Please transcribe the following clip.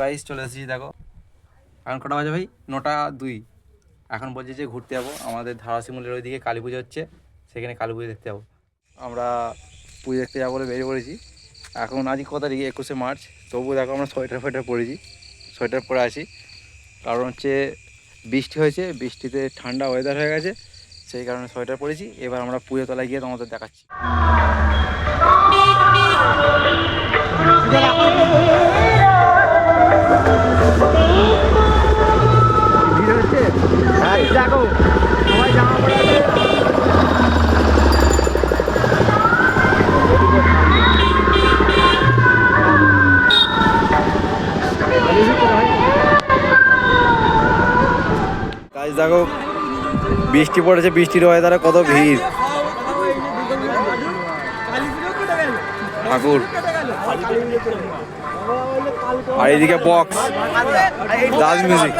Guys চলে এসেছি দেখো। এখন কটা বাজে ভাই? 9:02। এখন বলছি যে ঘুরতে যাবো আমাদের ধারাসিমুলের ওইদিকে কালী পুজো হচ্ছে, সেখানে কালী পুজো দেখতে যাবো। আমরা পুজো দেখতে যাবো বলে বেরিয়ে পড়েছি। এখন আজকে কত তারিখ? 21শে মার্চ। তবুও দেখো আমরা সোয়েটার পরেছি, সোয়েটার পরে আছি। কারণ হচ্ছে বৃষ্টি হয়েছে, বৃষ্টিতে ঠান্ডা ওয়েদার হয়ে গেছে, সেই কারণে সোয়েটার পরেছি। এবার আমরা পুজো তলায় গিয়ে তোমাদের দেখাচ্ছি। দেখো সবাই জামা পড়ে আছে। দেখো বৃষ্টি পড়েছে, বৃষ্টির ওয়েদারে কত ভিড়। ঠাকুর আর এইদিকে বক্স, ডান্স মিউজিক।